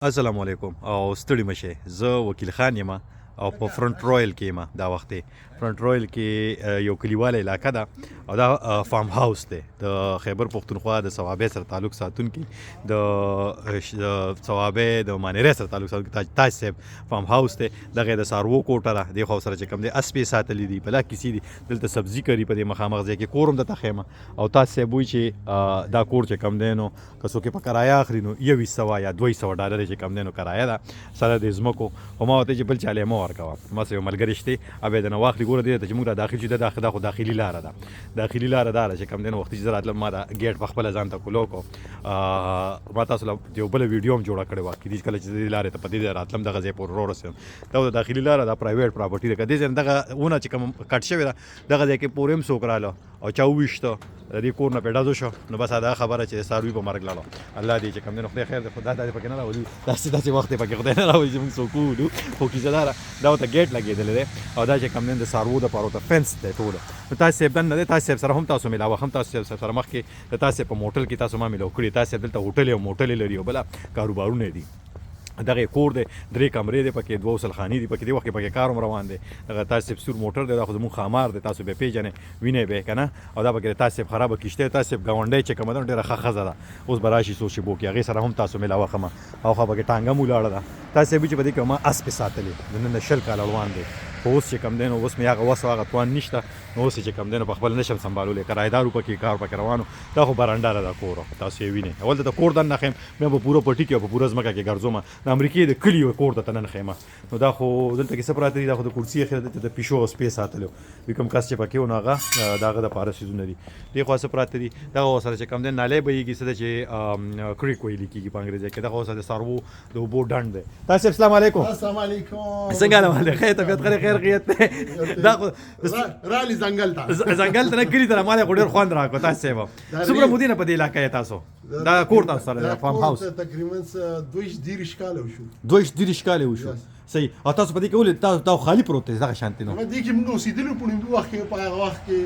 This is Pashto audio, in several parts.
السلام علیکم او ستړي مشه زه وکیل خان یم او په فرنٹ رویل کې یم دا وخت فرنٹ رویل کې یو کلیواله علاقه ده او دا فارم هاوس دی د خیبر پختونخوا د ثوابې سره تعلق ساتونکي د ثوابې د مانیرې سره تعلق ساتونکي تاج صاحب فارم هاوس دی دغه د سارو کوټه ده د خو سره چې کوم دی اسپې ساتلې دي بلا کسی دي دلته سبزي کوي په دې مخامخ ځای کې کورم د تخیمه او تاج صاحب وی چې دا کور چې کم دی نو کسو کې په کرایه اخلي نو $100 یا $200 چې کم دی نو کرایه ده سره د ځمکو او ما ورته چې بل چاله مو ورکوه ما سره یو ملګری شته ابه د نو واخلي ګوره دی چې موږ داخل شو د خو داخلي لاره ده داخلي لاره ده چې کم دی نو وخت چې راتلم ما دا ګیټ په خپل ځان ته کولو کو ما تاسو له یو بل ویډیو هم جوړه کړې و چې کله چې د لارې ته په دې راتلم دغه ځای پور ورسېم دا د داخلي لاره دا پرایویټ پراپرټي ده کدي ځنه دغه ونه چې کوم کټ شوی ده دغه ځای کې پورم سوکراله او 24 د دې کور نه پیډازو شو نو بس دا خبره چې ساروي په مرګ لاړو الله دې چې کم دی نو خدای خیر خدا دې پکې نه راوړي داسې وخت پکې خدای نه راوړي چې موږ سوکو خو کیسه دار دا ته ګیټ لګېدل دی او دا چې کم دی د سارو د پاره ته فنس دی ټول نو تاسو صاحب نه تاسو سره هم تاسو ملاوه هم تاسو سره مخ کې د تاسو په موټل کې تاسو ما ملو کړی تاسو دلته هوټل او موټل لري او بل کاروبارونه دي دغه کور دی 3 کمرې دی پکې 2 سلخانی دی پکې دی وخت پکې کاروم روان دی دغه تاسو سور موټر دی دا خو زموږ خامار دی تاسو به پیژنې وینئ به کنه او دا پکې تاسو خراب کیشته تاسو غونډې چې کوم ډیره خخزه ده اوس براشي سوچ بو کې هغه سره هم تاسو ملاوه خمه او خو پکې ټانګه مولاړه ده تاسو به چې بده کومه اس په ساتلې نن نشل کال روان دی اوس چې کم دین اوس مې هغه وسو هغه توان نشته نو اوس چې کم دین په خپل نشم سمبالولې کرایدارو پکې کار پکې روانو دا خو برانډار ده کور تاسو یې وینئ اول د کور دن نخم مې په پوره پټی کې په پوره ځمکه کې ګرځوم د امریکای د کلی کور ته تنن خیمه نو دا خو دلته کې سپرات دي دا خو د کرسي خیر د پیشو سپیس ساتلو وکم کاس چې پکې وناغه داغه د پاره سيزونه دي دی خو سپرات دي دا سره چې کم دین نالې به یږي څه چې کریک ویل کیږي په انګریزي کې دا خو سره سارو د وبو ډند دی تاسو السلام علیکم السلام علیکم څنګه له مالې خیر طبيعت خیر خیریت دا رالی ځنګل ته نه کلی ته مال خو ډیر خوند راکو تاسو سپره مدینه په دې علاقې تاسو دا کور تاسو سره فارم هاوس تقریبا 2 کال وشو 2 کال وشو صحیح او تاسو په دې کې ولې تاسو خالی پروت دی دا شانتي نو دې کې موږ اوسېدلو په دې وخت کې په هغه وخت کې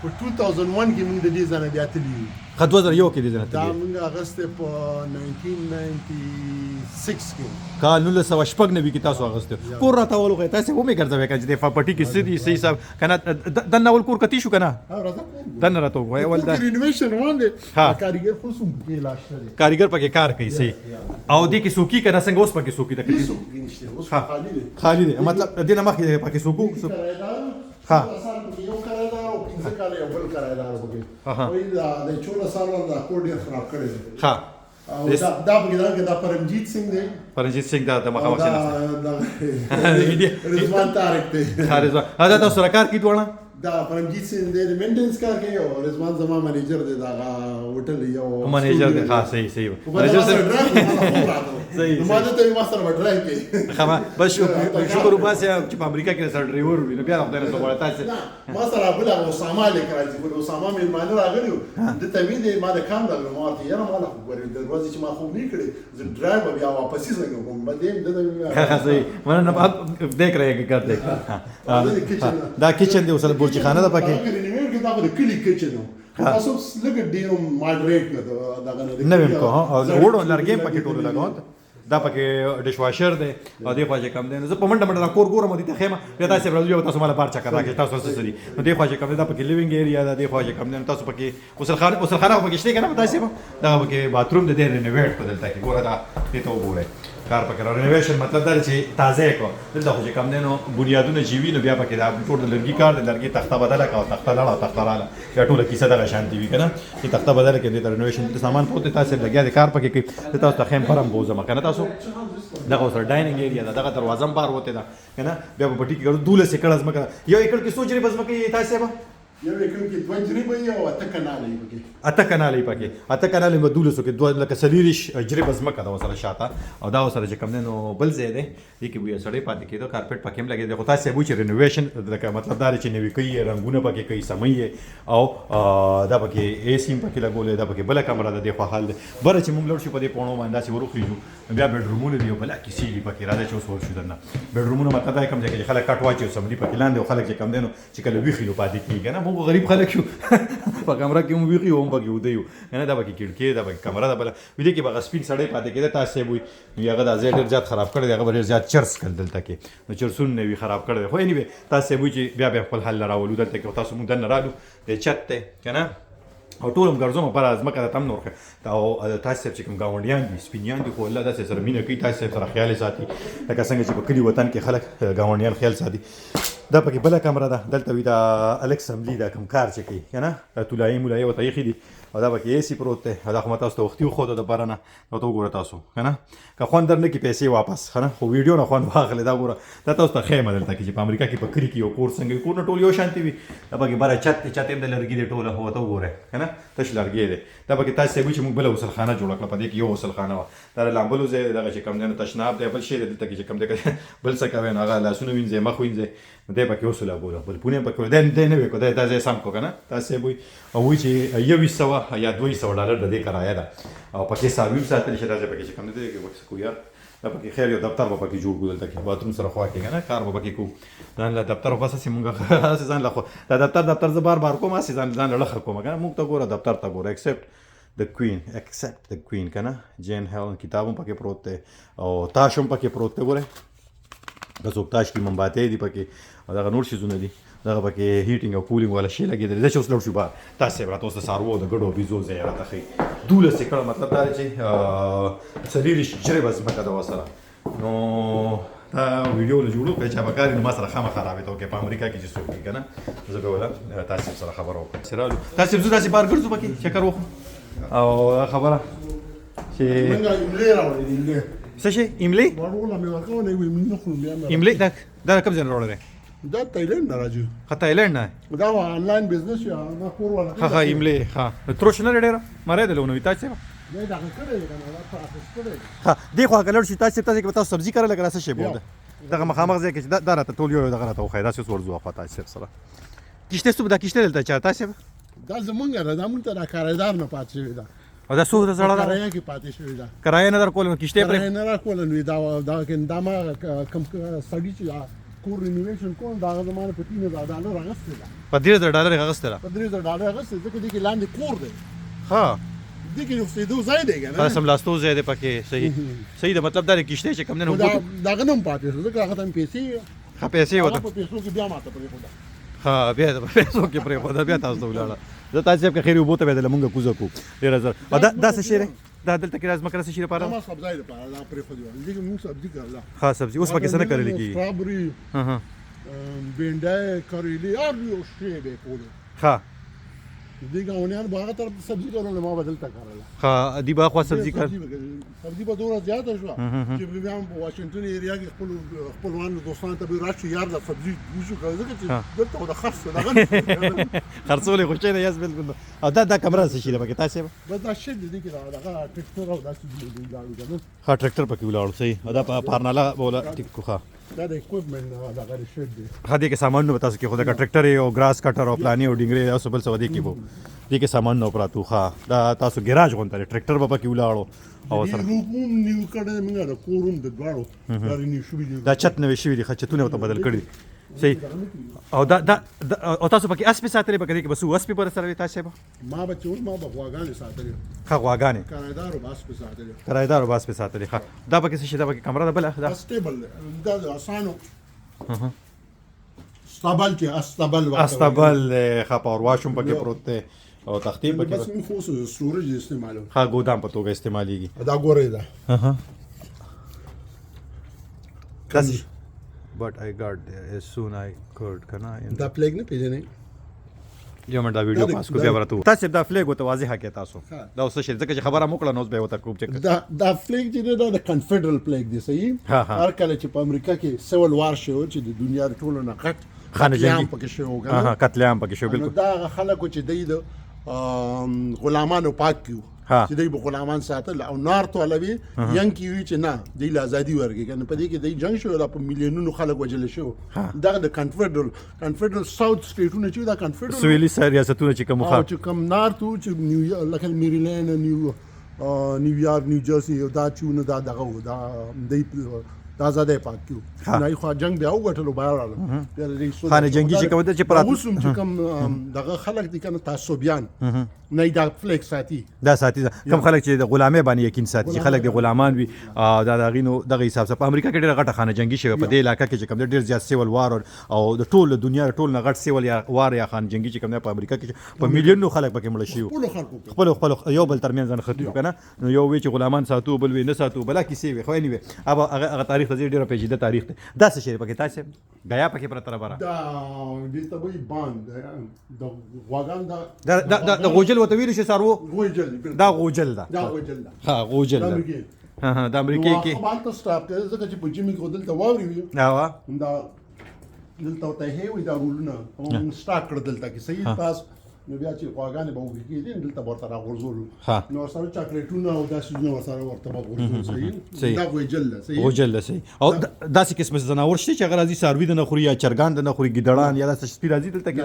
په 2001 کې موږ د دې ځای بیا تللی خو 2001 کې دې ځای دا موږ اگست په 1996 کې کال 1996 کې تاسو اگست کور راته ولغه تاسو هم ګرځوي کنه چې د پټي کې سدي صحیح صاحب کنه د ناول کور کتی شو کنه دن راته وای ول دا رینوویشن باندې کاریګر خو سم کې لاشه کاریګر پکې کار کوي صحیح او دې کې سوکی کنه څنګه اوس پکې سوکی د کتی خالی دی مطلب دې نه مخې پکې سوکو ها یو کرایدار او 15 کال یو بل کرایدار وګي وای دا د 14 سال دا کوډ یې خراب کړی ها دا بګیدار کې دا پرمجیت سنگ دی پرمجیت سنگ دا د مخامخ نه رضوان طارق دی رضوان دا تاسو سره کار کوي دوه دا پرمجیت سنگ دی مینټینس کار کوي او رضوان زما منیجر دی دا هوټل یو منیجر دی خاص صحیح منیجر سره صحیح نو ماده ته ما سره ډرایو کوي خما بس شکر وباسه چې په امریکا کې سره ډرایور وي نو بیا خدای نه سره تاسو ما سره بل اسامه لیکل چې اسامه مې مانه راغلی د تمید ما د کام د مارته یاره ما له غوړې د ورځې چې ما خو نه کړې زه ډرایو بیا واپس څنګه کوم باندې د صحیح مانه نه دیکھ رہے ہیں کرتے دا کچن دی وسل برج خانه ده پکې دا د کلی کچن تاسو لګ ډیرو ماډریټ نه دا نه ویم کو او وړو لارګیم پکې ټول لګاوت دا پکې ډیش واشر دی او دی خواجه کم دی نو زه په منډه کور ګورم دي ته خیمه بیا تاسو راځي تاسو مال بار چا راکې تاسو څه دي نو دی خواجه کم دی دا پکې لیوینګ ایریا دا دی خواجه کم دی تاسو پکې وسل خانه پکې شته کنه تاسو دا پکې باتروم د دې رینوویټ په دلته کې ګوره دا دې ته وګوره کار پکې رینوویشن مطلب دا چې تازه کو دلته خو کم دی نو بنیادونه جیوی نو بیا پکې دا ټول د لرګي کار د لرګي تخته بدله کا تخته لاړه تخته رااله یا ټول کیسه دا شانتي وی کنه چې تخته بدله کې د رینوویشن د سامان پروت تاسو لګیا د کار پکې کې تاسو ته خیم پرم بوزم کنه تاسو دغه سره ډایننګ ایریا دا دغه دروازه هم بار وته دا کنه بیا په پټي کې ګرځو 12 ایکړ ځمکه یو ایکړ کې سوچري بس مکه تاسو به یو ایکړ کې 2 جریبه یو اته کنالې پکې اته کنالې په 1200 کې 2 لکه سلیریش جریبه ځمکه دا سره شاته او دا سره چې کم نو بل ځای دی کې وي سړی پاتې کېدو کارپټ پکې هم لګي دی خو تاسو به چې رینوویشن د مطلب دا چې نوې کوي رنگونه پکې کوي سمې او دا پکې اے سیم پکې لګولې دا پکې بل کمره ده خو حال بره چې موږ لور شو په دې پونو باندې چې ورخلیږو بیا بیډرومونه دی بل کې سیلی پکې راځي چې اوس ورشو دنه بیډرومونه مطلب دا کوم ځای کې خلک کټ واچي سملی پکې لاندې خلک چې کم دینو چې کله وی خلو پاتې کېږي نه موږ غریب خلک یو په کمره کې مو ویغي هم پکې وده یو نه دا پکې کړکۍ دا پکې کمره ده بله ویدې کې به سپین سړی پاتې کېده تاسو وایي نو هغه دا ځای ډېر زیات خراب کړی دی هغه به ډېر زیات چرس کړل دلته کې نو چرسونه نه وي خراب کړی دی خو اني تاسو وایي چې بیا خپل حل راولو دلته کې تاسو مونږ دننه رالو د چت دی که نه او ټول هم ګرځوم پر ځمکه ته هم نور او تاسو چې کوم ګاونډیان دي سپینیان دي خو الله داسې سره مینه کوي تاسو سره خیال ساتي لکه څنګه چې په کلي وطن کې خلک ګاونډیان خیال ساتي دا پکې بله کمره ده دلته وي دا الکس املی دا کوم کار چې کوي که نه طلایي مولایي ورته ایښي دي او دا پکې ایسي پروت دی او دا خو ما تاسو ته وختي وښوده دپاره نه نو ته وګوره تاسو که نه که خوند در نه کړي پیسې واپس ښه نه خو ویډیو نه خوند واخلې دا ګوره دا تاسو ته ښیم دلته کې چې په امریکا کې په کلي کې یو کور څنګه وي کورونه ټول یو شانتي وي دا پکې بره چت دی چت هم د لرګي دی ټوله خو ورته وګورئ که نه تش لرګی دی دا پکې تاسو وایي چې موږ بله غسلخانه جوړه کړه په دې کې یو غسلخانه وه دا د لامبلو ځای دی دغه چې کوم دی نو تشناب دی بل شی دی دلته کې چې کوم دی بل څه کوئ نو هغه لاسونه وینځئ مخ وینځئ نو دی پکې اوس لګوله بل پونه پکې دی نه وی کو دا ځای سم کو که نه تاسو وایي او وایي چې 2100 یا 200 ډالر د دې کرایه ده او پکې ساروي ساتلی شي دا ځای پکې چې کوم دی کې کو یار دا پکې خیر یو دفتر به پکې جوړ کړو دلته کې باتروم سره خوا کې که نه کار به پکې کوو ځان له دفتر بس هسې مونږ هسې ځان له خو دا دفتر زه بار بار کوم هسې ځان له لښه کوم که نه مونږ ته ګوره دفتر ته ګوره ایکسپټ د کوین که نه جین هیلن کتاب هم پکې پروت دی او تاش هم پکې پروت دی ګورئ که څوک تاش کې مومباتۍ دي پکې او دغه نور څیزونه دي دغه پکې هیټینګ او کولینګ والا شی لګېدلی دی چې اوس لوړ شو بار تاسې راته اوس د څاروو د ګډو بيزو ځای راته ښیي 12 یې کړه مطلب دا دی چې 40 جرې به ځمکه ده ورسره نو دا ویډیو له جوړو که چا به کار وي نو ما سره خامخا رابطه وکړئ په امریکا کې چې څوک وي که نه زه به وله تاسې سره خبره وکړم چې رالو تاسې زه داسې بار ګرځو پکې چکر وخورو او دا خبره چې څه شی املي املي دا کوم ځای نه راوړی دی دا تایلند نه راځي ښه تایلند نه دا آنلاین بزنس یا دا کور والا ښه ښه املي ښه تروش نه ډېره مری دی لونه وي تاسې دا دغه کړی دی کنه دا پروسس کړی ها دې خوا که لړ شي تاسې کې تاسو سبزي کرله که څه شی به دغه مخامخ ځای کې چې دا راته ټول یو دغه راته وښایه داسې اوس ورځو اخوا تاسې سره کشتې څومره دا کشتې دلته چا تاسې دا زمونږ ده دا مونږ ته دا کارایدار نه پاتې شوې ده او دا څو زړه ده کرایه کې پاتې شوې ده کرایه نه درکول نو کشتې کرایه نه راکول نو دا ما کم سړي چې کور رینوویشن کوم دا زمانه په 3000 ډالر اغسته ده په 3000 ډالر اغسته ده په 3000 ډالر اغسته ځکه دې کې لاندې کور دی ها دې کې یو څه دوه ځای دی کنه خلاص سملاستو ځای دی پکې صحیح ده مطلب دا کشتې چې کم نه دا غنم پاتې شو ځکه هغه ته پیسې ښه پیسې وته په پیسو کې بیا ماته پرې خدا ها بیا د پیسو کې پرې خدا بیا تاسو ولاړه زه تاسو په خیر وبوته به د لمونګه کوزه کو ډیر زر دا څه شی دا دلته کې راز مکر څه شي لپاره ما سبزی لپاره دا پرې خو دی دې موږ سبزی کړل ها سبزی اوس پکې څه نه کړل کی سټرابري ها بینډای کریلی هر یو شی به کوله ها دې ګاونیان باغ طرف سبزی کړل ما بدلته کړل ها دی با خو سبزی کړ سبزی په دوره زیاته شو چې بیا په واشنگټن ایریا کې خپلوان دوستان ته به راشي یار د سبزی وشو کړل چې دلته د خرڅ دغه خرڅولې خوشاله یاس بالکل او دا کمره څه شي لپاره تاسو بس دا شی دې کې دا ټریکټر او دا څه دی دا ها ټریکټر پکې ولاړ صحیح دا په پارنالا بولا ټیکو ښه دا د اکوپمنټ دا غری شی دی ها دې کې سامان نو تاسو کې خو دا ټریکټر او ګراس کټر او پلاني او ډینګري او سبل څه ودی کې وو دې کې سامان نو پراتو ښه دا تاسو ګراج غونته ټریکټر په پکې ولاړو او سره روم نیو کړه موږ دا کوروم د دواړو دا نیو شو دي دا چت نوې شوی دي خچتونه ته بدل کړی صحیح او دا او تاسو پکې اسپی ساتلې پکې کې بس اسپی پر سره تاسو ما بچو ما بغواګانې ساتلې ښه غواګانې کرایدار او باس په ساتلې کرایدار او باس په ساتلې ښه دا پکې څه شي دا پکې کمره ده بل دا استیبل دا اسانو استابل چې استابل ښه پاور واشوم پکې پروت دی او تختې پکې بس موږ خو سټوریج استعمالو ښه ګودام په توګه استعمالېږي دا ګورې ده کس but I got there as soon I could کنه دا پلیګ نه پیژنې یو منډه ویډیو پاس کو بیا ورته تاسو دا فلیګ وته واضحه کې تاسو دا اوس څه ځکه چې خبره موکړه نو به وته کوم چې دا فلیګ چې دا د کنفدرل پلیګ دی صحیح هر کله چې په امریکا کې سیول وار شو چې د دنیا ټولو نه غټ خانه جنگي پکې شو غواړي قتل عام پکې شو بالکل دا خلکو چې د غلامانو پاک کیو چې دوی به غلامان ساتل او نارت ولوي ینکی وی چې نه دوی له ازادي ورګي کنه په دې کې دوی جنگ شو په میلیونونو خلک وجل شو دا د کنفدرل ساوث سټیټونه چې دا کنفدرل سویلي ریاستونه چې کوم خاص چې کوم نارت چې نیو لکه میریلند نیویارک نیو جرسي دا چونه دا دغه دا د د آزادۍ پاک کړو نه خو جنگ بیا وګټلو بیا راغلو خانه جنگي چې کوم چې پراته اوس هم چې کوم دغه خلک دي کنه تعصبیان نه دا فلیکس ساتي دا ساتي کم خلک چې د غلامۍ باندې یقین ساتي چې خلک د غلامان وي دا دغه نو دغه حساب سره په امریکا کې ډېره غټه خانه جنگي شوی په دې علاقې کې چې کوم ډېر زیات سیول وار او د ټول دنیا ټول نه غټ سیول وار یا خانه جنگي چې کوم په امریکا کې په میلیونونو خلک پکې مړ شي خپل یو بل ترمنځ نه خطر کنه نو یو وی چې غلامان ساتو بل وی نه ساتو بل کیسې وي خو نه وي اب هغه تاریخ ته ډېر پیچیده تاریخ دی دا څه شی پکې تاسو غیا پکې پر تر بره دا دې ته وی باند د واغان دا غوجل وته ویل شي سارو غوجل دا غوجل دا ها غوجل ها د امریکای کې نو مالته سټاپ کې ځکه چې په جیمي کې دلته واوري وي دا دلته ته هی دا رولونه هم سټاک کړ دلته کې صحیح پاس نو بیا چې خواګانې به وګوري دي دلته ورته راغورځول نو سره چاکلیټونه او داسې نو سره ورته وګورځول صحیح دا غوجل صحیح او داسې قسم زناور شته چې هغه راځي ساروي د نه خوري یا چرګان د نه خوري ګیدړان یا داسې سپي راځي دلته کې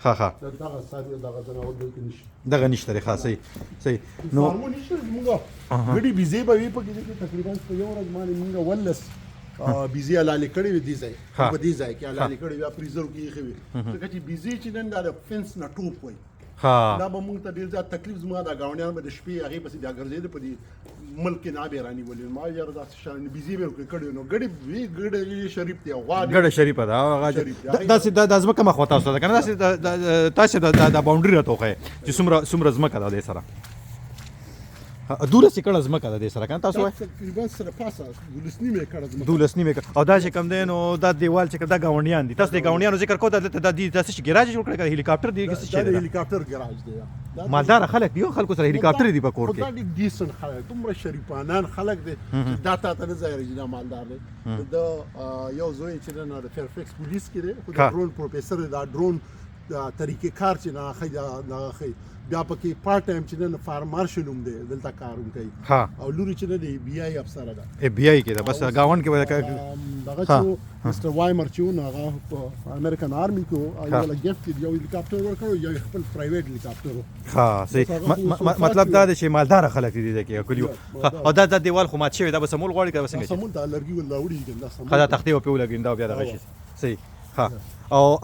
ها دغه ساروي دغه زناور دلته نشي دغه نشته ښه صحیح نو نشته موږ غړي بيزي به وي په کې تقریبا په یو ورځ باندې موږ ولس بيزي علالي کړي وي دي ځای په دې ځای کې علالي کړي بیا فریزر کې خوي ځکه چې بيزي چې نن دا فنس نه ټوپ وي دا به موږ ته ډیر زیات تکلیف زما دا گاونډیان به د شپې هغه پسې بیا ګرځېد په دې ملک نه به رانی ولې ما یاره دا شان بيزي به کړي نو ګړي شریف دی ګړي شریف دا هغه د ازمکه مخ وتا اوسه کنه تاسو د باونډري راته چې څومره ازمکه ده سره دوله چې کړه ازمکه ده سره کنه تاسو تقریبا سره پاسه دولسنیمه کړه دولسنیمه او دا چې کم دی نو دا دیوال چې دا گاونډیان دي تاسو د ګاونډیانو ذکر کوو د تاسو چې ګراج جوړ کړی هلیکاپټر دی کې څه دی هلیکاپټر ګراج دی مالدار خلک دی خلکو سره هلیکاپټر دی په کور کې دا ډیسنت خلک دومره شریفانان خلک دي دا ته نه ځای رجنا مالدار دی د یو زوی چې نه د فیرفیکس پولیس کې دی خو د ډرون پروفیسور دا ډرون طریقې کار چې نه خي بیا پکې پارت ټایم چې نه فارم مارشل هم دی دلته کار کوي او لوري چې نه دی بي آی افسر ده بي آی کې دا بس گاوند کې دغه چې مستر وایمر چې نو هغه په امریکن آرمي کې یو ګفت یو هلیکاپټر ورکړو یو خپل پرایویټ هلیکاپټر صحیح مطلب دا چې مالدار خلک دي کې کلیو او دا دیوال خو مات شوی دا بس مول غواړي که بس سمول دا لرګي ولا وړي دا خدا تختې او په ولګین دا بیا دغه شي صحیح او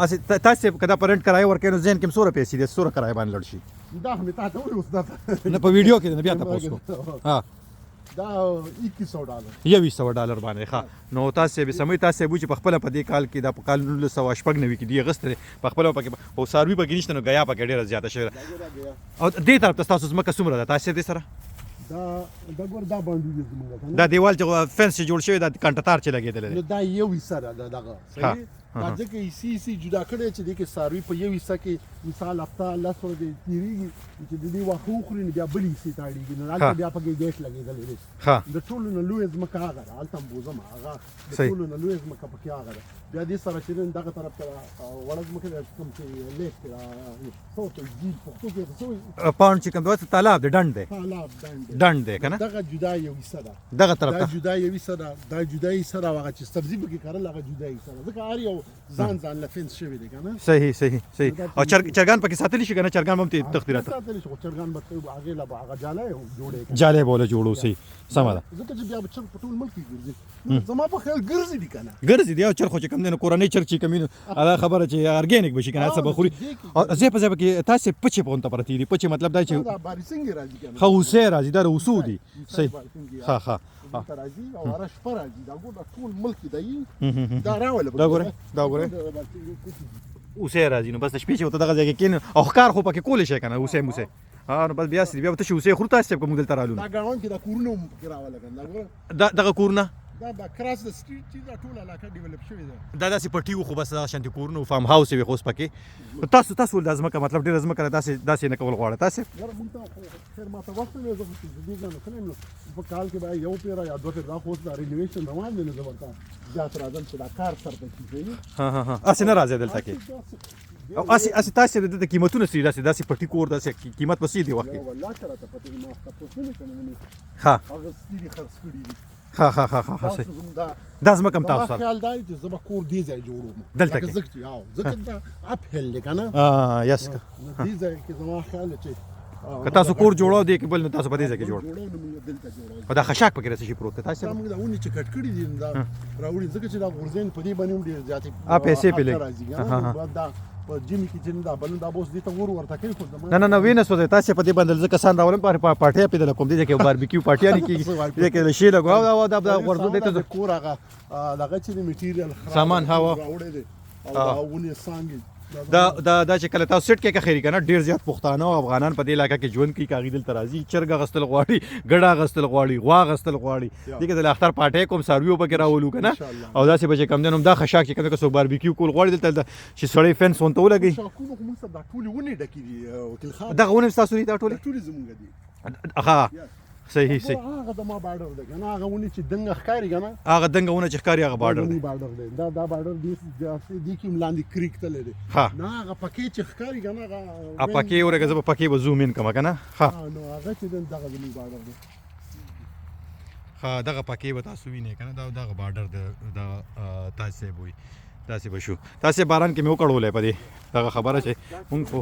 تاسو کدا پرنٹ کرای ورکې نو ځین کوم سوره پیسې دي سوره کرای باندې لړ شي دا هم ته وایي اوس دا نه په ویډیو کې نه بیا تاسو ها دا $2100 باندې ښه نو تاسو به سمې تاسو به چې په خپل په دې کال کې د په کال 1990 کې دی غستره په خپل پکې او ساروي پکې نشته نو غیا پکې ډیره زیاته شوی او دې طرف تاسو زما کومره ده تاسو دې سره دا ګور دا باندې زموږ دا دیوال چې فنس جوړ شوی دا کانټاتار چې لګیدل نو دا یو حصہ ده دغه صحیح دا ځکه سی جدا کړی چې د کې ساروي په یو حصہ کې مثال هفته الله سره د تیریږي چې د دې واخو خوري بیا بلی سي تاړيږي نو راځي بیا پکې ګیټ لګیدل دي د ټولو نه لوی ځمکه هغه التم بوزم هغه د ټولو نه لوی ځمکه پکې هغه بیا دې سره چې دغه طرف ته وړه ځمکه کوم چې لیک صوت جديد پختو کې څه پاون چې کوم دوه طالب د ډند دی ډند دی کنه دغه جدا یو حصہ ده دغه طرف ته جدا یو حصہ ده دا جدا حصہ ده هغه چې سبزی پکې کارل هغه جدا حصہ ده ځکه اړ یو ځان لفنس شوی دی کنه صحیح او چرګان پکې ساتلی شي کنه چرګان هم ته تخديرات ساتلی شي چرګان به هغه لا هغه جاله جوړه جاله بوله جوړو سي سم ده ځکه چې بیا بچر په ټول ملک کې ګرځي زما په خیال ګرځي دي کنه ګرځي دی او چرخو چې کم نه کورنۍ چرچ چې کمینو هغه خبره چې ارګینیک بشي کنه څه بخوري او زه په ځای کې تاسو پچې پونته پرتی دي پچې مطلب دا چې دا بارسنګ راځي کنه خو سه راځي دا وسودي صحیح ها راځي او ارش پر راځي دا ګور ټول ملک دی دا راوله دا ګوره اوسه راځي نو بس شپې چې وته دغه ځای کې کین او ښکار خو پکې کول شي کنه اوسه نو بس بیا سړي بیا ته اوسه خورته تاسو کوم دلته رالو دا غاون کې دا کورونه کې راوله کنه دغه کورونه دا کراس د سټریټ چې دا ټول علاقه ډیولپ شوې ده دا داسې پټي خو بس شانتي کورونه فارم هاوس وي خو پکې تاسو د ازمکه مطلب ډیر ازمکه داسې نه کول غواړي تاسو یاره مونږ خیر ما ته وخت نه زه دې نه کلم په کال کې به یو پیرا یا دوه پیرا خو دا رینوویشن روان دي نه زبرتا ځات راځم چې دا کار سره کوي ها اسی نه راځي دلته کې او اسی تاسو د قیمتونو سره داسې پټي کور داسې قیمت پسې دی وخت والله ترى ته پته ما تاسو نه کنه ها هغه سړي خرڅ کړی دي ها دا زما کم تاسو سره خیال دی چې زما کور دی ځای جوړوم دلته کې ځکه دا اپ هل دی کنه یس دی ځای کې زما خیال چې که تاسو کور جوړو دی کې بل نو تاسو په دې ځای کې جوړ جوړو نو موږ دلته جوړو او دا خشاک پکې رسې شي پروت دی تاسو دا موږ دا ونې چې کټ کړي دي دا راوړي ځکه چې دا غورځین په دې باندې هم ډېر زیاتې پیسې پې لګي. راځي دا په جیمی کې چې دا بل دا بوس دې ته ورته کوي خو نه وینې سوځي تاسو په دې باندې ځکه سان راولم پارټي په دې کوم دي چې باربیکیو پارټي نه کیږي دې کې شي لګو دا ورځو دې ته کور هغه دغه چې میټیریال سامان هوا راوړي دي او دا ونې څنګه دا چې کله تاسو سټ کې خیری کنه ډیر زیات پښتانه او افغانان په دې علاقې کې ژوند کوي کاغی دل ترازی چرګ غستل غواړي ګډا غستل غواړي غوا غستل غواړي دغه د اختر پټه کوم سارویو پکې راولو کنه او دا چې بچ کم دنوم دا خشاک چې کله سو باربیکیو کول غواړي دلته چې سړی فنس ونته ولګي شاکو موږ سره دا ټول ونې ډکې دي وکیل خان دا غونه تاسو نه دا ټول زمونږ دي اها صحیح هغه د ما بارډر دی کنه هغه ونې چې دنګ ښکاری کنه هغه دنګونه چې ښکاری هغه بارډر دی دا بارډر دی کې ملاندې کریک ته لري نه هغه پکې چې ښکاری کنه هغه پکې ورګه زه پکې و زوم ان کما کنه ها نو هغه چې دغه زموږ بارډر دی ها دغه پکې و تاسو وینئ کنه دا دغه بارډر د تاسو وي تاسو بشو تاسو باران کې مې وکړولې پدې دغه خبره چې مونږ خو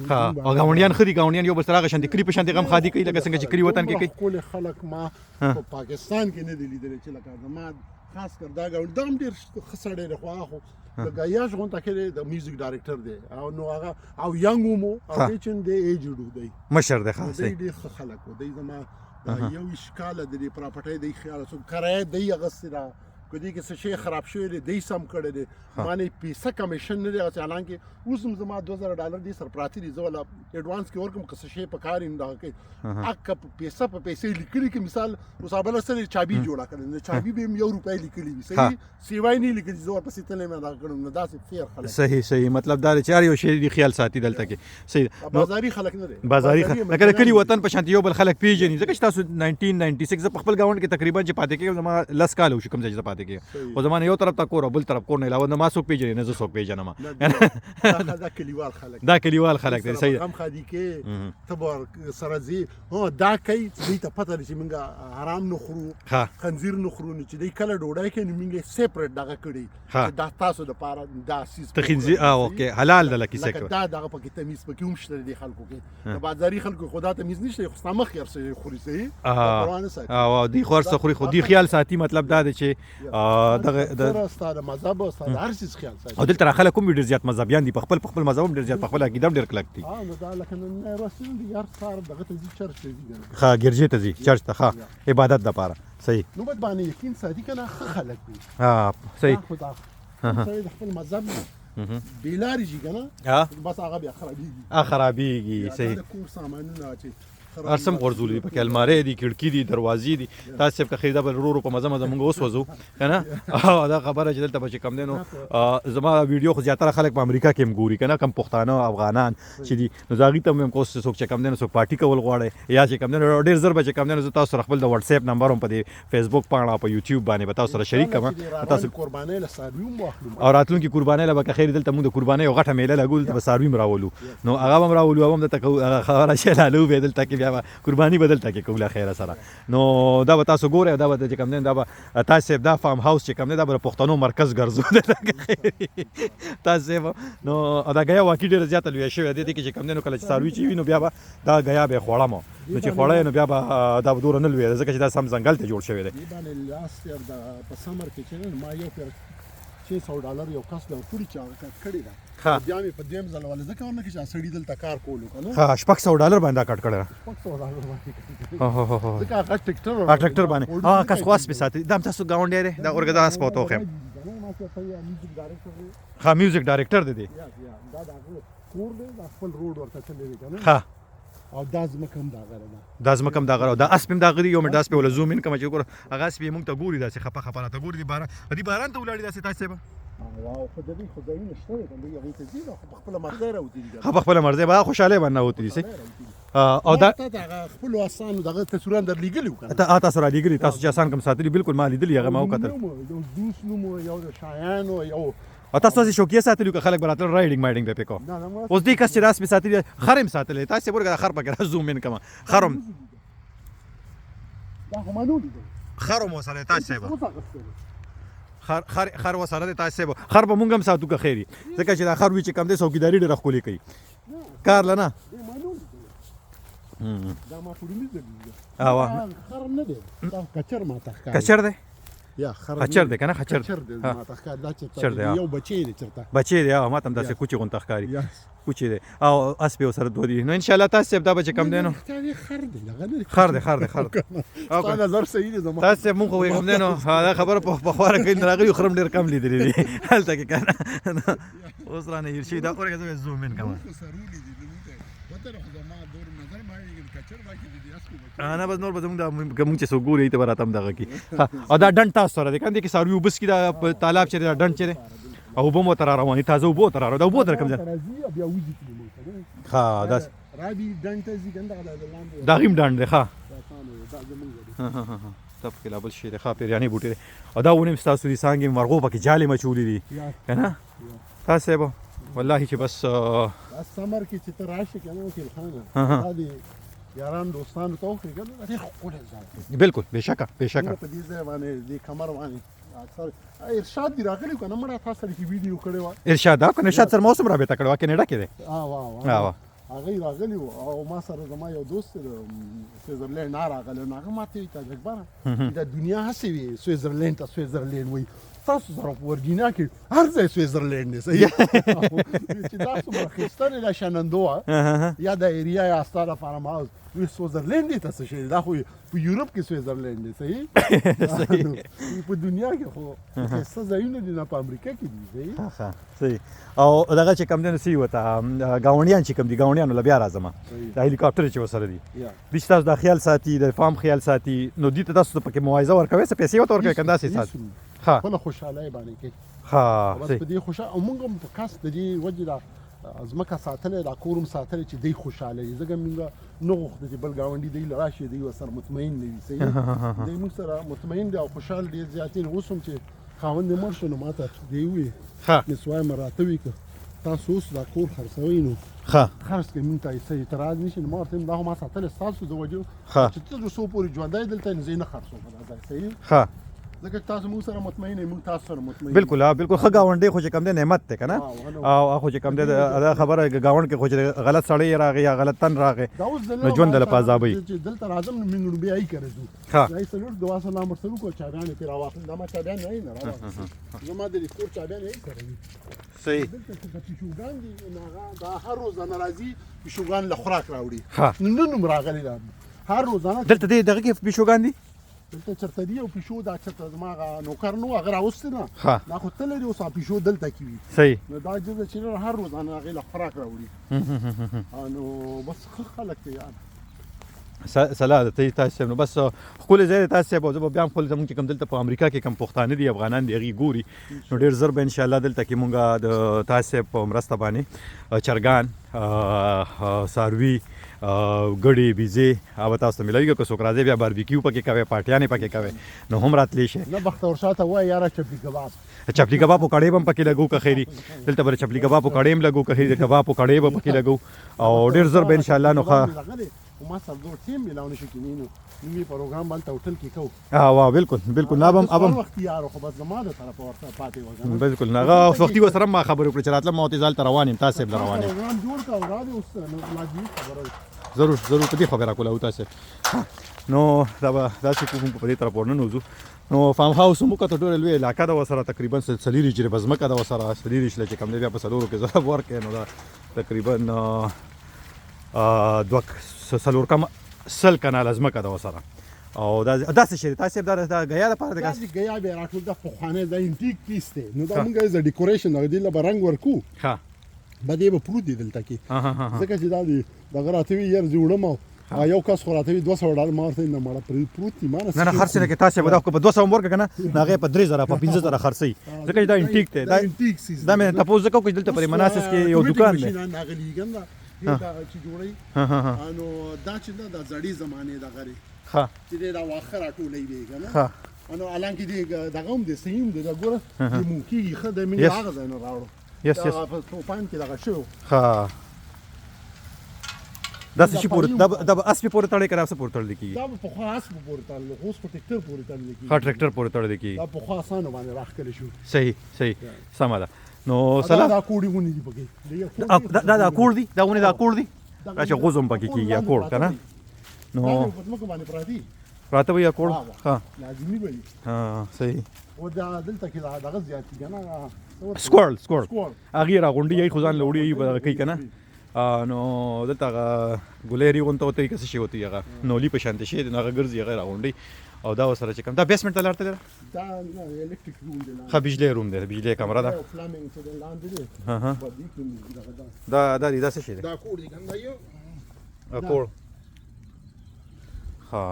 ها او گاونډیان خدي گاونډیان یو بل سره غشندې کری په شاندې غم خادي کوي لکه څنګه چې کری وطن کې کوي ټول خلک ما په پاکستان کې نه دي لیدل چې لکه زما خاص کر دا گاونډ دام ډیر خسړې رخوا خو لکه یاش غونټه کې د میوزیک ډایرکټر دی او نو هغه او ینګ مو او چې د ایجډ دی مشر دی خاص دی خلک دی زما یو اشکال د پراپرټي دی خیال سو کرای دی غسرا کدی کې څه شي خراب شوی دی سم کړی دی معنی پیسه کمیشن نه دی حالانکه اوس زما $2000 دی سر پراتی دی زولا ایڈوانس کې ورکم څه شي په کار انده کې اک پیسه په پیسې لیکلي کې مثال مصابله سره چابي جوړه کړل چابي به €1 لیکلي وي صحیح سیوای نه لیکلي زو په ستنه مې دا کړم نو دا فیر خلک صحیح مطلب دا چې یو شی دی خیال ساتي دلته کې صحیح بازاري خلک نه دي بازاري لکه کلی وطن په شانتي یو بل خلک پیژني ځکه تاسو 1996 په خپل گاوند کې تقریبا چې پاتې کې زما لس کال وشو کوم ځای چې پاتې کې او زمانه یو طرف ته کور او بل طرف کور نه علاوه ما څوک پیژني نه زه څوک پیژنم دا کلیوال خلک دی صحیح هم خادي کې تبر سره زی هو دا کوي دې ته پته چې موږ حرام نه خورو خنزیر نه خورو چې دې کله ډوډۍ کې موږ سیپریټ دغه کړی دا تاسو د پاره دا سیس ته خنزیر اوکې حلال ده لکه څه دا دغه پکې تمیز پکې هم شته دي خلکو کې بازاري خلکو خدا تمیز نشته خو سمخ خیر سره خوري صحیح او دې خور څه خوري خو دې خیال ساتي مطلب دا دی چې دغه د ستاره مذهب او ستاره هر څه خیال ساتي او دلته خلک کوم ډیر زیات مذهبيان دي په خپل مذهب هم ډیر زیات په خپل عقیده ډیر کلک دي نو دا لکه نه رسول دي یار سار دغه ته چرچ دي ها ګرځي ته دي چرچ ته ها عبادت د پاره صحیح نو باندې یقین ساتي کنه خلک دي ها صحیح صحیح د خپل مذهب بیلاری جی کنه بس هغه بیا خرابيږي صحیح کور سامانونه چې ارسم غرزول دي پکې الماری دي کړکۍ دي دروازې دي تاسو په خریدا بل رو په مزه مونږ اوس وځو کنه دا خبره چې دلته بچ کم دینو زما ویډیو خو زیاتره خلک په امریکا کې مګوري کنه کم پښتانه او افغانان چې دي نو زاغي ته هم کوس څوک چې کم دینو څوک پارټي کول غواړي یا چې کم دینو ډیر زر بچ کم دینو تاسو خپل د واتس اپ نمبر هم په فیسبوک باندې په یوټیوب باندې تاسو سره شریک کما تاسو قرباني له ساروی مو اخلو او راتلونکي قرباني له بکه خیر دلته موږ د قرباني او غټه میله لګول د ساروی مراولو نو هغه هم راولو هم د خبره شلالو به دلته کې بیا قرباني بدلته کې کوله خیره سره نو دا به تاسو ګوره دا به چې کم نه دا به تاسو دا فارم هاوس چې کم نه دا به پښتنو مرکز ګرځو تاسو نو دا غیا واکې ډیر زیات لوي شوی دی چې کم نه کله چې ساروي چی وینو بیا دا غیا به خوړم نو چې خوړای نو بیا دا دور نه لوي ځکه چې دا سم ځنګل ته جوړ شوی دی باندې لاست یار دا په سمر کې چې ما یو پر $600 یو کس له ټول چا کړی دا بیا مې په دیم ځل ول ځکه ونه کې چې سړی دلته کار کولو کنه ها $600 باندې کټ کړل $600 باندې ځکه هغه ټریکټر باندې کس خاص به ساتي دا تاسو گاونډي دی دا اورګه داس پوتو خم ها میوزیک ډایرکټر دی دا کور دی خپل روډ ورته چلے کنه ها او دازمکم دا غره دا زمکم دا غره دا اسپم دا غری یو مې داس په ول زوم ان کوم چې ګور هغه اسپم موږ ته ګوري دا چې خپه ته ګوري دی باران ته ولاړی دا چې تاسو به واو خدای خدای نشته کنه یو ته زیرو خپل مرزه راوتی دي خپل مرزه با خوشاله باندې وتی دي او دا خپل آسان دغه تصویران در لګلیو کنه تاسو را لګلی تاسو چې آسان کوم ساتلی بالکل ما لیدلی هغه ما وکړل یو دوس نو یو شایان او یو او تاسو چې شوکیه ساتلو که خلک براتل رایډینګ مایډینګ به پکو اوس دې کس چې راس به ساتلی خرم ساتلی تاسو ورګه خر پکې زوم ان کما خرم دا همانو دي خرم وسره تاسو به خر وسره د تاسو خر به مونږ هم ساتو که خیری ځکه چې دا خر وی چې کم دی څوکیداری ډېره ښکلې کوي کار لنه دا ما پوډینګ دی اوا خر نه دی دا کچر ما ته کچر دی یا خچر دی کنه خچر دی ما ته دا چې یو بچی دی چرته بچی دی ما ته داسې کوچی غون تخکاری کوچی دی او اس په سره دوی نو ان شاء الله تاسو دا بچ کم دی نو خر دی خر دی او نظر صحیح دی زما تاسو مونږ وې کوم دی نو دا خبره په خواره کې راغلی خرم ډیر کم لیدلې دي هلته کې کنه اوس رانه یرشي دا اورګه زما زوم ان کوم انا بس نور به زموږ د مونږ چې سو ګوري ته براتم دغه کی او دا ډنټ تاسو سره دی کنه کې ساروی وبس کی دا تالاب چې دا ډنټ چې او بمو تر رواني تازه وبو تر دا وبو تر کوم ځای بیا وځي ها دا رابي ډنټ زی ګنده دا غیم ډنټ دی ها تب کې لا بل شي دی ها پیرانی بوټي او دا ونه تاسو دي سانګي مرغو پکې جالي مچولې دي کنه تاسو به والله چې بس سمر کې چې تر راشي کنه کې خانه دا دي یاران دوستانو ته خو کنه دا خو ځای بالکل بشکه په دې ځای باندې دې کمر باندې اکثر ارشاد دی راغلی کنه مړه تاسو لري ویډیو کړو ارشاد دا کنه ارشاد سره موسم رابطه کړو کینیډا کې دی واه هغه راغلی او ما سره زما یو دوست سویزرلند راغلی نو هغه ماته ته ځکبره د دنیا هسي وي سویزرلند وي تاسو سره ورجینیا کې هر ځای سویزرلند دی صحیح چې تاسو مرخصتنه د شنندوه یا د ایریا یا ستاره فارم هاوس وي سویزرلند ته څه شي دا خو په یورپ کې سویزرلند دی صحیح په دنیا کې خو څه ځایونه دي نه په امریکا کې دي صحیح او دغه چې کم دنه سی وته گاونډیان چې کم دي گاونډیانو ل بیا راځم د هلیکاپټر چې وسره دي د تاسو د خیال ساتي د فارم خیال ساتي نو دي تاسو پکې موایزه ورکوي څه پیسې ورته ورکوي کنده سي سات ها په خوشاله باندې کې ها بس په دې خوشاله او موږ په کاس د دې وجه دا ازمکه ساتل دا کورم ساتل چې دی خوشاله زګه موږ نو غوښته چې بل گاونډي دی راشي دی وسره مطمئن نه وي صحیح دی موږ سره مطمئن دی او خوشاله دی زیاتین اوسم چې خاوند مرشو نو ماته دی وي ها نسوای مراتوي که تاسو اوس دا کور خرڅوي نو ها خرڅ کې مونږ ته یې اعتراض نشي نو مارته دا ما ساتل تاسو د وجو چې تاسو سو پوری ژوندای دلته نه زینه خرڅو دا صحیح ها ځکه تاسو موږ سره مطمئن یې موږ تاسو سره مطمئن بالکل بالکل ښه گاونډي خو چې کم دی نعمت دی کنه او خو چې کم دی دا خبره گاوند کې خو چې غلط سړی راغی یا غلط تن راغی نو ژوند له پازابي دلته راځم نو موږ بیا یې کړو ها دای سلور دوا سلام ورسلو کو چاګانې پر واخل دا ما چاګان نه نه زما د کور چاګان یې کړو صحیح دلته چې شوګان دي ناغه دا هر روز ناراضي شوګان له خوراک راوړي نن راغلی دا هر روز دلته دغه کې بشوګان دي دلته چرته دی او پښو دا چرته زما نوکر نو هغه راوستي نه دا خو تل لري اوس پښو دلته کی وي صحیح نو دا چې هر روز انا غیله خوراک راوړي نو بس خلک ته یاد سلام ته تاسو نو بس خپل ځای تاسو به زه بیا خپل زموږ کوم دلته په امریکا کې کم پښتانه دي افغانان دي هغه ګوري نو ډیر زر به ان شاء الله دلته کې مونږه د تاسو په مرسته باندې چرګان ساروي ګړي بيزي او تاسو ملایګه کو سوکرازه بیا باربیکیو پکې کوي پارټیانې پکې کوي نو هم راتلی شي نه بختور شاته وای یار چپلی کباب په کړې بم پکې لګو که خیری دلته بر چپلی کباب په کړې لګو که خیری کباب په کړې بم پکې لګو او ډیر زر به ان شاء الله نو ښه ما سره دوه ټیم ملاونه شي کینینو نیمه پروګرام باندې هوټل کې کو وا بالکل نابم ابم وخت یار خو بس زماده طرف ورته پاتې وځم بالکل ناغه وختي وسره ما خبرو کړ چې راتله موتزال روانم تاسو به روانم پروګرام جوړ کا راځي اوس نو لاجی خبره ضرور په دې خبره کوله او تاسو نو دا چې کوم په دې طرف ورننوځو نو فارم هاوس مو کته ډول وی علاقه دا وسره تقریبا سلیری جری بزمکه دا وسره سلیری شل چې کم دی بیا په سلورو کې زړه ورکې نو دا تقریبا دوه سلور کم سل کنال ازمکه دا وسره او دا څه شي تاسو دا غیا لپاره دا غیا به راټول د فخانه د انټیک پیس ته نو دا موږ از ډیکوریشن د دې لپاره رنگ ورکو ها بده به پروت دی دلته کې ځکه چې دا دی د غراتوي ير جوړم یو کس خوراتوي $200 مارته نه مړه پروت دی مانه نه خرڅ نه کې تاسو به دا په 200 ورګه کنه ناغه په 3000 په 15000 خرڅي ځکه دا انټیک ته دا مې تاسو ځکه کوم دلته پر مناسس کې یو دکان دی ناغلی ګنده دا چې جوړي انو دا چې دا زړی زمانه دا غري ها چې دا واخر ټولې دی کنه ها انو الان کې دا غوم دي سیم دا ګوره مو کېږي خدای مې هغه ځای نه راوړو یس په پاین کې دا شو ها دا څه شي پورې دا به اسپې پورې تړلی که دا څه پورې تړلی کېږي دا په خوا اس په پورې تړلی خو اوس په ټیکټر پورې تړلی کېږي ها ټریکټر پورې تړلی کېږي دا په خوا اسانو باندې راښکلی شو صحیح سمه ده نو سلام دا کوړي غونې دي پکې دا کوړ دي دا ونې دا کوړ دي دا چې غوز هم پکې کېږي کوړ که نه نو په ځمکه باندې پراته پراته به یا کوړ ها لازمي به وي صحیح او دا دلته کې دغه زیات دي که نه سکوړل هغې یې راغونډي یي خو ځان له وړي یي به دغه کوي که نه نو دلته هغه ګلیري غونته ورته وایي که څه شی ورته وایي هغه نولي په شانتې شی دی نو هغه ګرځي هغه راغونډي او دا ورسره چې کوم دا بیسمنټ ته لار تللی ده دا الکتریک روم دی ښه بجلی روم دی بجلی کمره ده فلامینګ چې لاندې دی دا دی دا څه شی دی دا کوړ دی کنه یو کوړ ها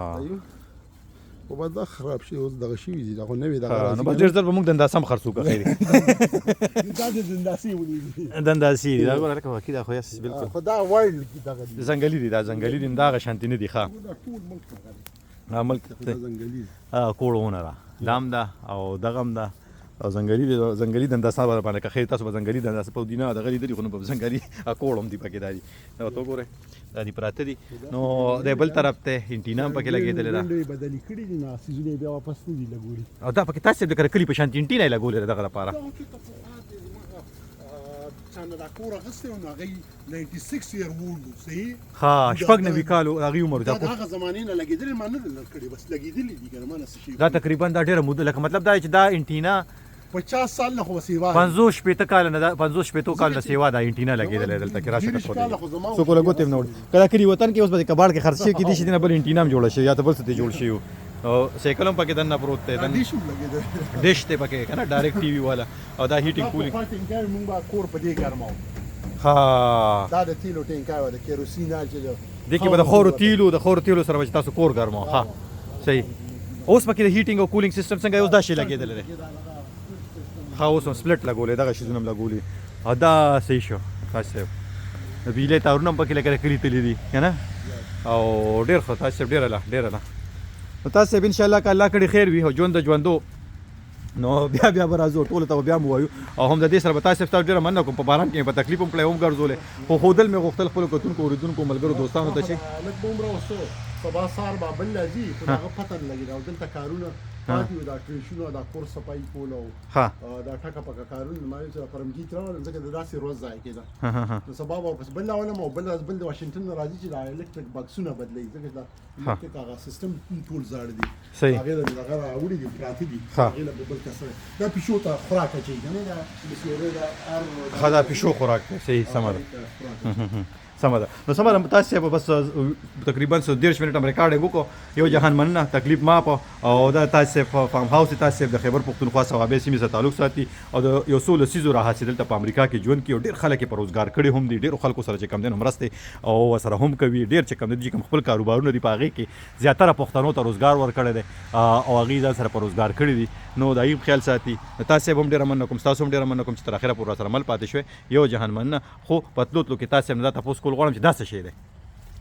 او بعد دا خراب شي اوس دغه شي دي دا خو نوې دغه نو بس ډېر ځل به موږ دنداسه هم خرڅو که خیر دا د دنداسې ونی دنداسې دي دا ګوره لکه واقعي دا خو یاس بالکل خو دا وایلډ کې دغه دي ځنګلي دي دا ځنګلي دي دا هغه شانتي نه دي ښه دا ټول ملک ملک ځنګلي کوړ ونه ده دام ده او دغه هم ده او ځنګلي دنداسه باندې که خیر تاسو به ځنګلي دنداسه په دینه دغه لیدلي خو نو په ځنګلي کوړ هم دي پکې دا دي دا ته وګورئ دا دي پراته دي نو د بل طرف ته انټینا هم پکې لګېدلې ده بدلې کړي دي نه سیزونه بیا واپس نه دي لګولي او دا پکې تاسو د کلی په شانتي انټینا یې لګولې ده دغه لپاره څنګه دا کور اغسته نو هغه 96 year old صحیح ها شپږ نوي کالو هغه عمر دا هغه زمانه نه لګیدل ما نه لکړي بس لګیدل دي کنه ما نه شي دا تقریبا دا ډیره موده لکه مطلب دا چې دا انټینا 50 سال نه خو سیوا 50 شپېته کال نه 50 شپېته کال نه سیوا دا انټینا لګیدل دلته کې راشه کړو سو کوله ګوتې نو کله کلی وطن کې اوس به کباړ کې خرڅ کې دي چې نه بل انټینا هم جوړ شي یا ته بل څه جوړ شي او سایکل هم پکې دنه پروت دی ډیش لګیدل ډیش ته پکې کنه ډایرکټ ټي وی والا او دا هیټینګ کولینګ موږ با کور په دې ګرماو ها دا د تیلو ټینکا و د کیروسین چې د کې به د خورو تیلو سره چې تاسو کور ګرمو ها صحیح اوس پکې د هیټینګ او کولینګ سیستم څنګه اوس دا شی لګیدل دی ها اوس هم سپلټ لګولې دغه شیزونه هم لګولې دا صحیح شو تاسو د بیلې تارونه هم پکې لګره کړی تللی دي که نه او ډېر ښه تاسو ډېره له نو تاسو ان شاء الله که الله کړي خیر وي او ژوند د ژوندو نو بیا به راځو ټولو ته بیا مو وایو او هم د دې سره به تاسو ته ډېره مننه کوم په باران کې په تکلیف هم کړی هم ګرځولې خو ښودل مې غوښتل خپلو کتونکو اورېدونکو ملګرو دوستانو ته چې لږ به عمره وسو سبا سهار به بل راځي خو هغه پته نه لګېده او دلته کارونه پاتې وو دا ټریشونه دا کور صفایي کول او دا ټکه پکه کارونه ما یې سره پرمګیت راوړل ځکه د داسې روز ځای کېده نو سبا به ورپسې بل راولم او بل د واشنګټن نه راځي چې دا الکتریک بکسونه بدلوي ځکه دا الکتریک هغه سیستم ټول زاړه دي هغې له هغه راوړي دي پراته دي هغې له بل کسره دا پیشو ته خوراک اچوي که نه دا بسیاره دا ښه دا پیشو خوراک دی صحیح سمه ده سمه ده نو سمه ده تاسو به بس تقریبا 30 منټه ریکارډینګ وکړو یو جهان مننه تکلیف ماپ او دا تاسو فارم هاوس تاسو د خیبر پختونخوا صوابې سیمې سره تعلق ساتي او د یو څو لسیزو راحت دلته په امریکا کې ژوند کوي ډېر خلک په روزګار کړي هم دي ډېر خلکو سره چې کم دین مرسته او سره هم کوي ډېر چې کم دي کوم خپل کاروبارونه دي په هغې کې زیاتره پښتنو ته روزګار ورکړی دی او هغې ځان سره په روزګار کړي دي نو د هغې خیال ساتي تاسو هم ډېره مننه کوم تاسو هم ډېره مننه کوم چې تر اخره پورې راسره مل پاتې شوی یو جهان مننه خو په تلو کې تاسو هم دا تاسو کول غواړم چې دا څه شی دی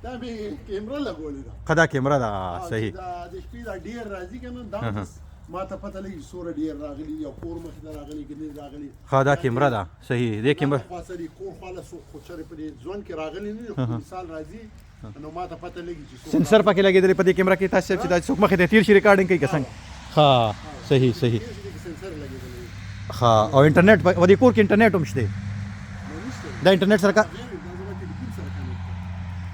دا به کیمرا لګولې ده خدا کیمرا ده صحیح دا د شپې دا ډیر راځي کنه دا ما ته پته لګي سور ډیر راغلي یا کور مخ ته راغلي کني راغلي خدا کیمرا ده صحیح دې کیمرا خاصري کور خاله سو خو چرې په دې ځوان کې راغلي نه مثال راځي نو ما ته پته لګي چې سنسر پکې لګېدل په دې کیمرا کې تاسو چې دا څوک مخې ته تیر شي ریکارډینګ کوي کسان ها صحیح سنسر لګېدل ها او انټرنیټ په دې کور کې انټرنیټ هم شته دا انټرنیټ سره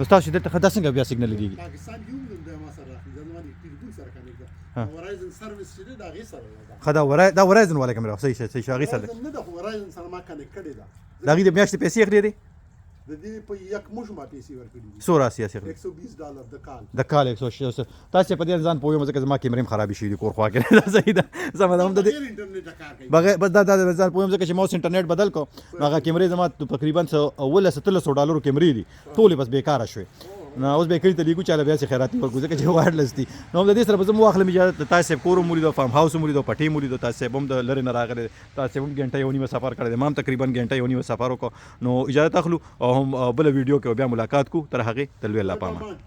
تاسو دلته خدا څنګه بیا سیګنال لګیږي پاکستان یو د ما سره راځي زموږ د ټلیفون سره کنه ورایزن سرویس چې دا غي سره خدا دا ورایزن والا کیمرا صحیح غي سره نه دا ورایزن سره ما کنه کړی دا دا غي د میاشتې پیسې اخلي دي د دې په یک موږ ما پیسې ورکړي دي سورا سیاسي $120 د کال 160 تاسو په دې ځان پوهیږم ځکه زما کیمرې خراب شي دي کور خوا کې دا صحیح ده زما د انټرنیټ کار کوي بغیر بس دا ځان پوهیږم ځکه چې موس انټرنیټ بدل کو هغه کیمرې زما تقریبا $1700 کیمرې دي ټول بس بیکاره شوي نو اوس به کړی ته لیکو چاله بیا چې خیراتي ورکو ځکه چې وایرلس دي نو د دې سره به زه مو اخلم اجازه تاسو کور مولید فارم هاوس مولید پټي مولید تاسو هم د لری نه راغله تاسو هم غنټه یو نیمه سفر کړی ما هم تقریبا غنټه یو نیمه سفر وکړو نو اجازه تخلو او هم بل ویډیو کې بیا ملاقات کو تر هغه تلوي الله پامه